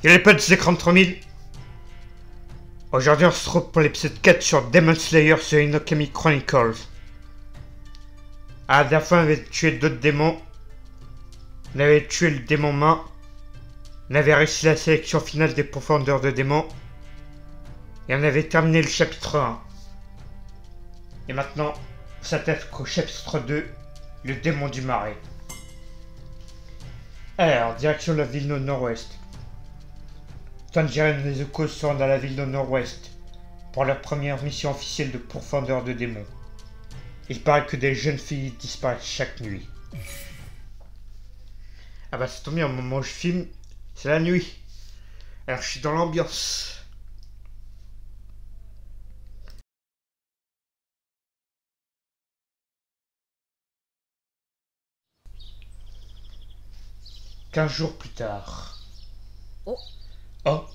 Il y a les potes d'écran 3000. Aujourd'hui on se retrouve pour l'épisode 4 sur Demon Slayer sur Inokami Chronicles. À la fois on avait tué d'autres démons. On avait tué le démon main. On avait réussi la sélection finale des profondeurs de démons. Et on avait terminé le chapitre 1. Et maintenant on s'attaque au chapitre 2, le démon du marais. Alors, direction la ville au nord-ouest. Tanjiro et Nezuko sont dans la ville au nord-ouest pour leur première mission officielle de pourfendeur de démons. Il paraît que des jeunes filles disparaissent chaque nuit. Ah bah c'est tombé bien, au moment où je filme, c'est la nuit. Alors je suis dans l'ambiance. Quinze jours plus tard. Oh. Oh.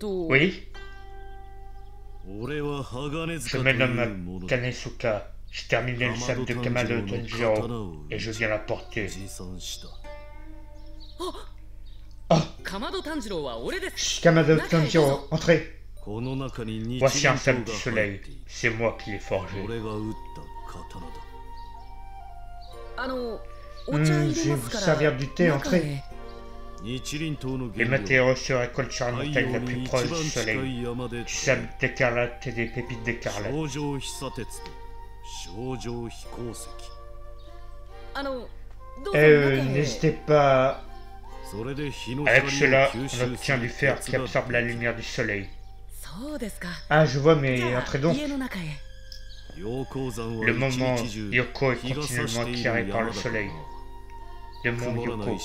Oui. Je me nomme Kanesuka. J'ai terminé le sabre de Kamado Tanjiro et je viens l'apporter. Oh. Je suis Kamado Tanjiro, entrez. Voici un sabre du soleil. C'est moi qui l'ai forgé. Je vais vous servir du thé, entrez. Les matériaux se récoltent sur la montagne la plus proche du soleil. Du sable d'écarlate et des pépites d'écarlate. N'hésitez pas. Avec cela, on obtient du fer qui absorbe la lumière du soleil. Ah, je vois, mais entrez donc. Le moment Yoko est continuellement éclairé par le soleil. Le mont Yoko.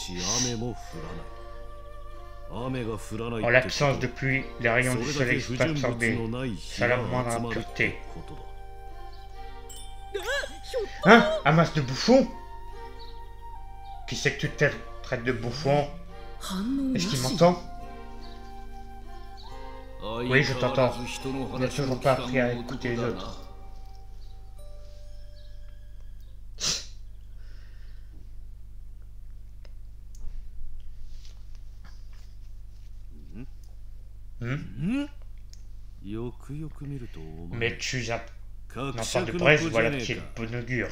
En l'absence de pluie, les rayons du soleil sont absorbés sans la moindre impureté. Hein? Un masse de bouffons? Qui c'est que tu te traites de bouffon? Est-ce qu'il m'entend? Oui, je t'entends. On n'a toujours pas appris à écouter les autres. Mais tu es un enfant de Brest, voilà qui est de bon augure.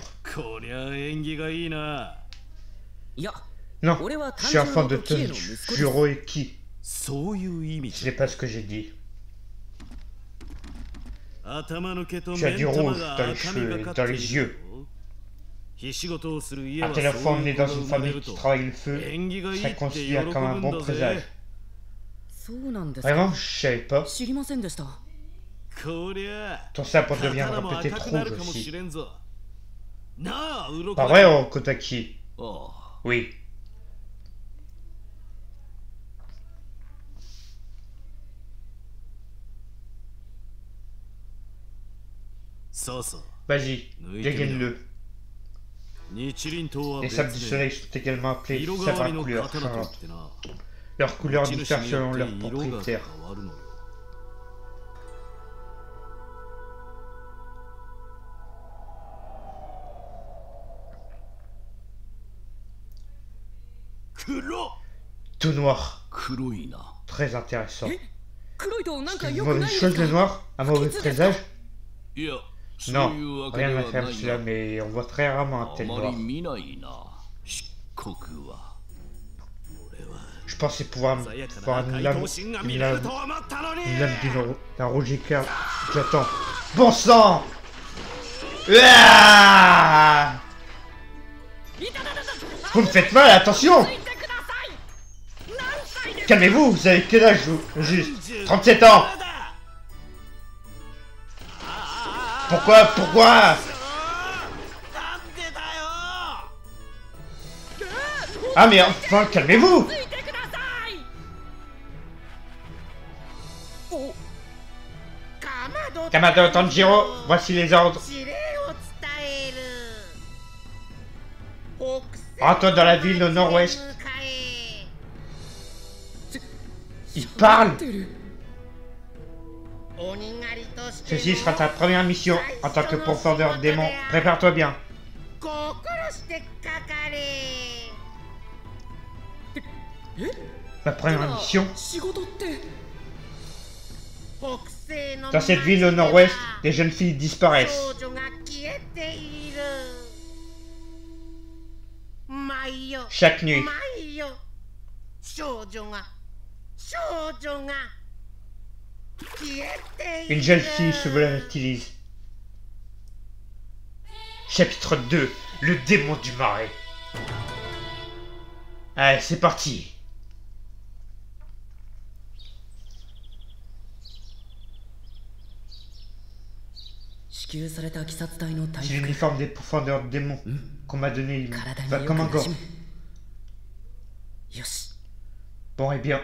Non, je suis enfant de Tanjiro Eki. Ce n'est pas ce que j'ai dit. Tu as du rouge dans les cheveux et dans les yeux. Un tel enfant né dans une famille qui travaille le feu serait considéré comme un bon présage. Vraiment, je savais pas. Ton sabre deviendra peut-être rouge aussi. Pas vrai, oh, Kotaki? Oui. Vas-y, dégaine-le. Les sables du soleil sont également appelés sabres à couleurs changeantes. Leurs couleurs diffèrent selon leurs propriétaires. Tout noir. Très intéressant. C'est une mauvaise chose le noir? Un mauvais présage? Non, rien à faire de cela, mais on voit très rarement un tel noir. Je pensais pouvoir voir une lame d'un rouge éclatant. Bon sang! Ouah! Vous me faites mal, attention! Calmez-vous, vous avez quel âge, vous? Juste 37 ans! Pourquoi? Ah mais enfin, calmez-vous! Kamado Tanjiro, voici les ordres. Rentre dans la ville au nord-ouest. Il parle. Ceci sera ta première mission en tant que profondeur démon. Prépare-toi bien. Ma première mission? Dans cette ville au nord-ouest, des jeunes filles disparaissent. Chaque nuit. Une jeune fille se volatilise. Chapitre 2. Le démon du marais. Allez, c'est parti. C'est l'uniforme des profondeurs de démons qu'on m'a donné. Il va comme un gant. Bon, et bien.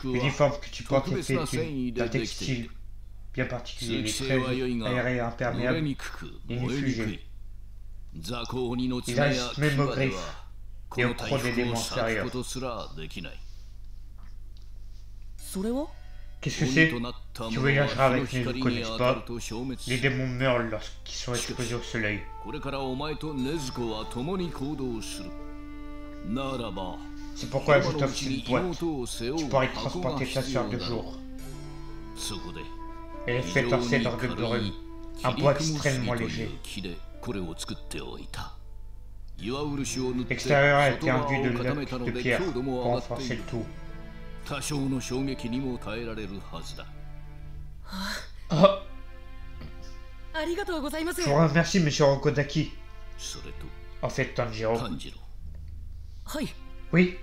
L'uniforme que tu portes est fait d'un textile bien particulier. Il est très aéré et imperméable et inifugé. Il reste même aux griffes et au croc des démons inférieurs. Qu'est-ce que c'est? Tu voyageras avec Nezuko, n'est-ce pas? Les démons meurent lorsqu'ils sont exposés au soleil. C'est pourquoi je t'offre cette boîte. Tu pourras y transporter ta sœur de jour. Elle est faite en cèdre de brume, un bois extrêmement léger. L'extérieur a été enduit de blocs de pierre pour renforcer le tout. Oh. Je vous remercie, monsieur Rokodaki. En fait, Tanjiro. Oui.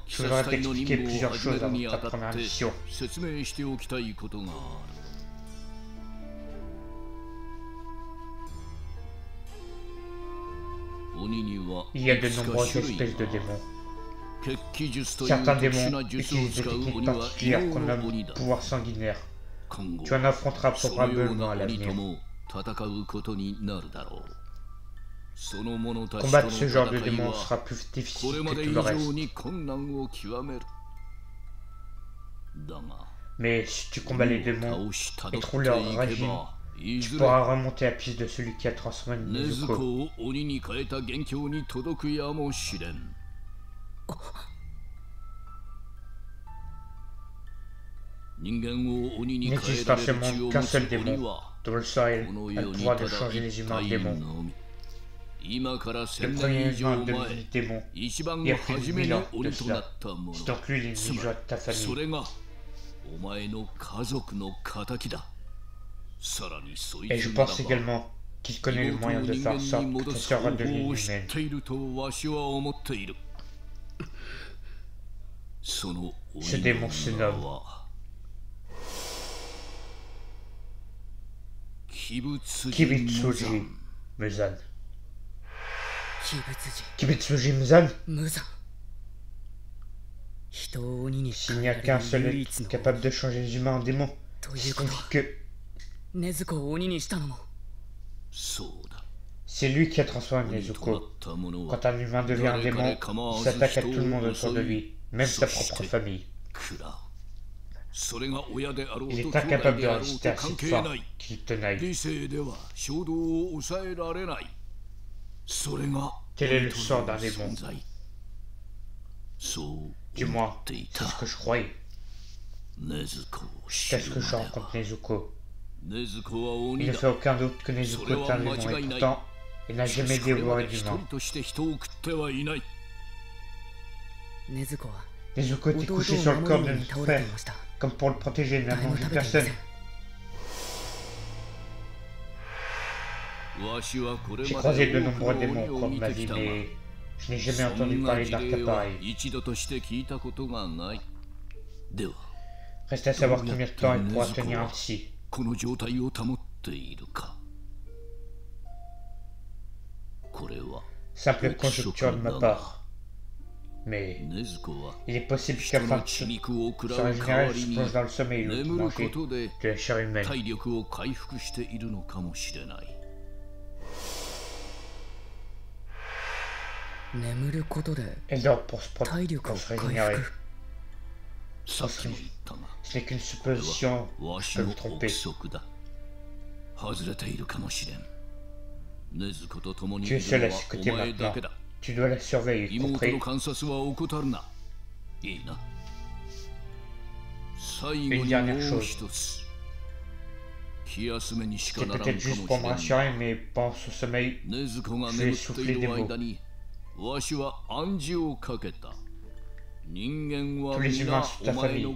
Je voudrais t'expliquer plusieurs choses avant ta première mission. Il y a de nombreuses espèces de démons. Certains démons utilisent des techniques particulières qu'on nomme pouvoir sanguinaire. Tu en affronteras probablement à l'avenir. Combattre ce genre de démons sera plus difficile que tout le reste. Mais si tu combats les démons et trouves leur régime, tu pourras remonter à la piste de celui qui a transformé Nezuko. Il n'existe en ce monde qu'un seul démon, dont le sort a le pouvoir de changer les humains en démons. Le premier humain devenu démon, il y a plus de 1000 ans de cela. C'est donc lui l'ennemi de ta famille. Et je pense également qu'il connaît le moyen de faire en sorte que ta sœur redevienne humaine. Ce démon se nomme Kibutsuji Muzan. Kibutsuji Muzan? S'il n'y a qu'un seul être capable de changer les humains en démons, c'est que c'est lui qui a transformé Nezuko. Quand un humain devient un démon, il s'attaque à tout le monde autour de lui, même sa propre famille. Il est incapable de résister à cette force qui le tenaille. Quel est le sort d'un démon? Du moins, c'est ce que je croyais. Qu'est-ce que je rencontre Nezuko? Il ne fait aucun doute que Nezuko est un démon et pourtant, il n'a jamais dévoré d'humain. Nezuko était couché sur le corps de notre frère, comme pour le protéger, il n'a mangé personne. J'ai croisé de nombreux démons au cours de ma vie, mais je n'ai jamais entendu parler d'un cas pareil. Reste à savoir combien de temps il pourra tenir ainsi. Simple conjecture de ma part. Mais il est possible qu'afin de se régénérer, je plonge dans le sommeil ou de manger de la chair humaine. Elle dort pour se régénérer. Ce n'est qu'une supposition, je peux me tromper. Tu es seul à ses côtés maintenant. Tu dois la surveiller, compris? Une dernière chose. C'est peut-être juste pour me rassurer, mais pendant ce sommeil, je vais souffler des mots. Tous les humains sont ta famille.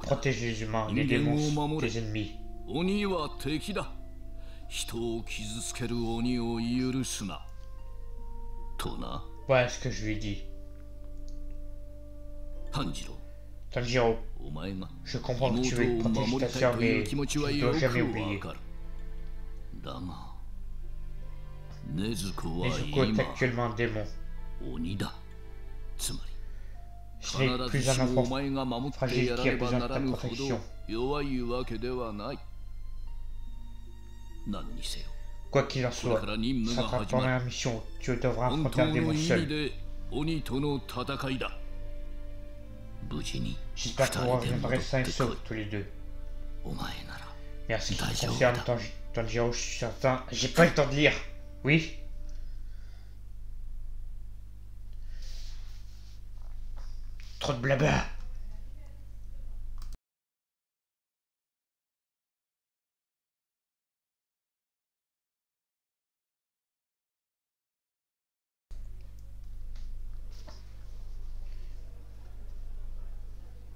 Protège les humains, les démons sont tes ennemis. Voilà ce que je lui ai dit. Tanjiro, je comprends que tu veux protéger ta sœur, mais tu ne dois jamais oublier. Nezuko est actuellement un démon. Ce n'est plus un enfant fragile qui a besoin de ta protection. Quoi qu'il en soit, ça sera ton dernière mission. Tu devras affronter un démon seul. J'espère que vous reviendrez sains et saufs tous les deux. Mais en ce qui concerne Tanjiro, je suis certain. J'ai pas le temps de lire. Oui? Trop de blabla.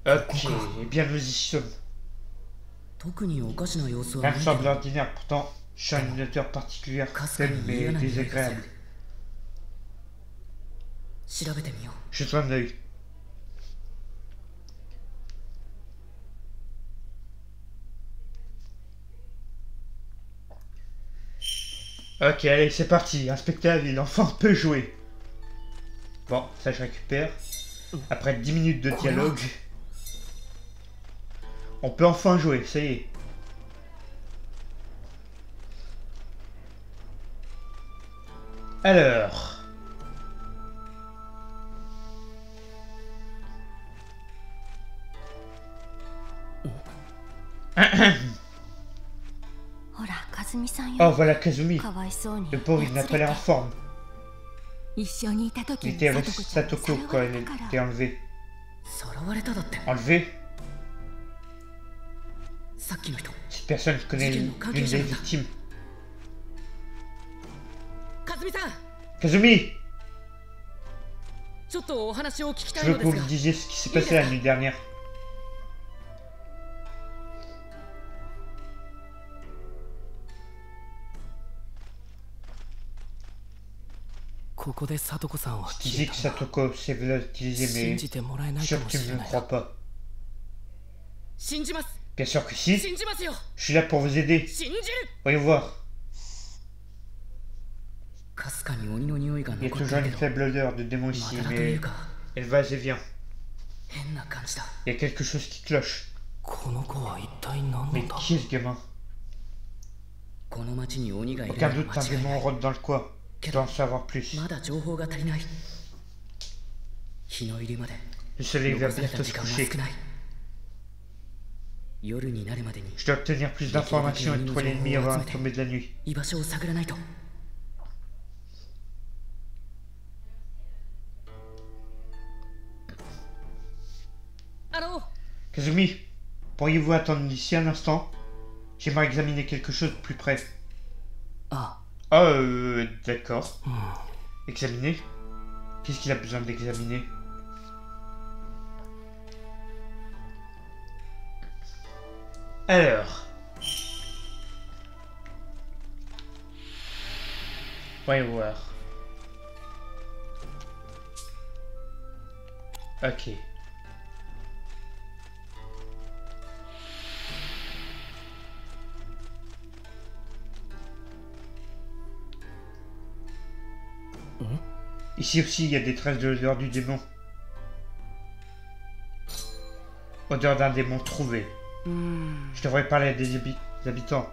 Ok, eh bien nous y sommes. Rien ne semble ordinaire, pourtant, je sens une odeur particulière, faible mais désagréable. Jette un œil. Ok, allez, c'est parti. Inspecter la ville, enfin on peut jouer. Bon, ça je récupère. Après 10 minutes de dialogue, on peut enfin jouer, ça y est. Alors... Oh, voilà Kazumi. Le pauvre, il n'a pas l'air en forme. Il était avec Satoko quand elle était enlevée. Enlevée? Cette personne connaît l'une des victimes. Kazumi! Je veux que vous me disiez ce qui s'est passé la nuit dernière. Tu dis que Satoko s'est volatilisé, mais sûr que tu ne me crois pas. Bien sûr que si. Je suis là pour vous aider. Voyons voir. Il y a toujours une faible odeur de démon ici, mais elle va et vient. Il y a quelque chose qui cloche. Mais qui est ce gamin? Aucun doute, un démon rôde dans le coin. Je dois en savoir plus. Le soleil va bientôt se coucher. Je dois obtenir plus d'informations et trouver l'ennemi avant la tombée de la nuit. Kazumi, pourriez-vous attendre ici un instant? J'aimerais examiner quelque chose de plus près. D'accord. Examiner? Qu'est-ce qu'il a besoin d'examiner? Alors... Voyons voir. Ok. Ici aussi, il y a des traces de l'odeur du démon. Odeur d'un démon trouvé. Je devrais parler à des habitants.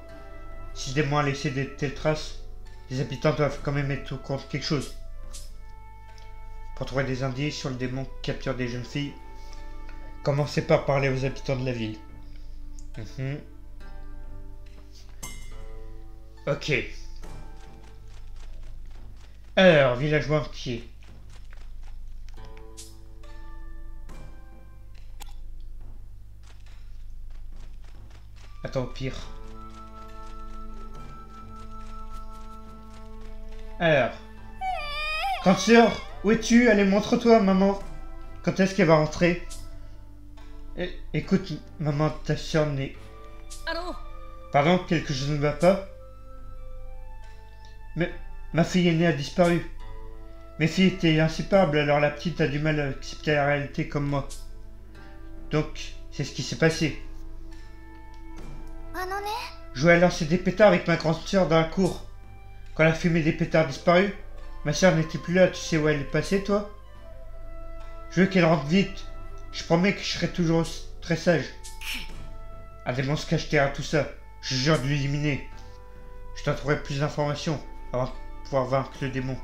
Si le démon a laissé de telles traces, les habitants doivent quand même être au courant de quelque chose. pour trouver des indices sur le démon qui capture des jeunes filles. Commencez par parler aux habitants de la ville. Ok. Alors, villageois entier. Attends, au pire. Alors. Grande sœur, où es-tu? Allez, montre-toi, maman. Quand est-ce qu'elle va rentrer? Écoute, maman, ta sœur n'est... Pardon, quelque chose ne va pas? Mais ma fille aînée a disparu. Mes filles étaient inséparables, alors la petite a du mal à accepter la réalité comme moi. Donc, c'est ce qui s'est passé. Je jouais à lancer des pétards avec ma grande sœur dans la cour. Quand la fumée des pétards disparut, ma sœur n'était plus là. Tu sais où elle est passée, toi? Je veux qu'elle rentre vite. Je promets que je serai toujours très sage. Un démon se cache derrière tout ça. Je jure de l'éliminer. Je dois trouver plus d'informations avant de pouvoir vaincre le démon.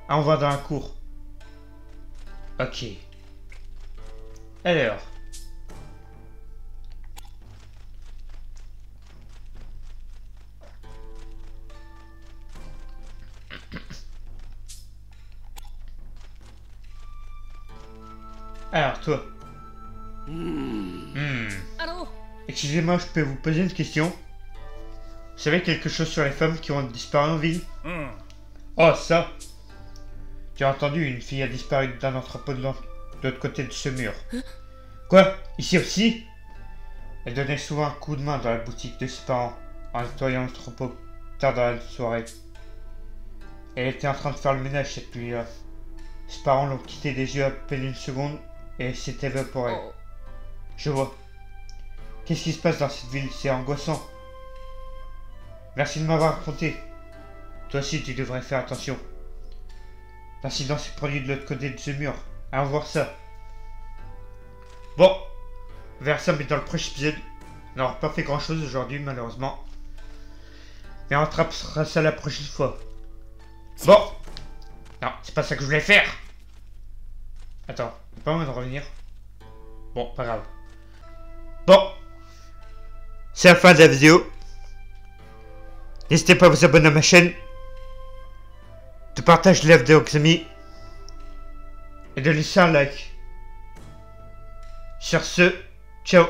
On va dans la cour. Ok. Alors. Alors, toi. Excusez-moi, je peux vous poser une question? Vous savez quelque chose sur les femmes qui ont disparu en ville? Oh, ça! Tu as entendu, une fille a disparu d'un entrepôt de l'autre côté de ce mur. Quoi? Ici aussi? Elle donnait souvent un coup de main dans la boutique de ses parents, en nettoyant l'entrepôt tard dans la soirée. Elle était en train de faire le ménage cette nuit-là. Ses parents l'ont quittée des yeux à peine une seconde et elle s'est évaporée. Je vois. Qu'est-ce qui se passe dans cette ville? C'est angoissant. Merci de m'avoir raconté. Toi aussi, tu devrais faire attention. L'incident s'est produit de l'autre côté de ce mur. Allons voir ça. Bon, on verra ça mais dans le prochain épisode. On n'aura pas fait grand chose aujourd'hui, malheureusement. Mais on rattrapera ça la prochaine fois. Bon. Non, c'est pas ça que je voulais faire. Attends, pas moyen de revenir. Bon, pas grave. Bon. C'est la fin de la vidéo. N'hésitez pas à vous abonner à ma chaîne, de partager la vidéo avec vos amis et de laisser un like. Sur ce, ciao.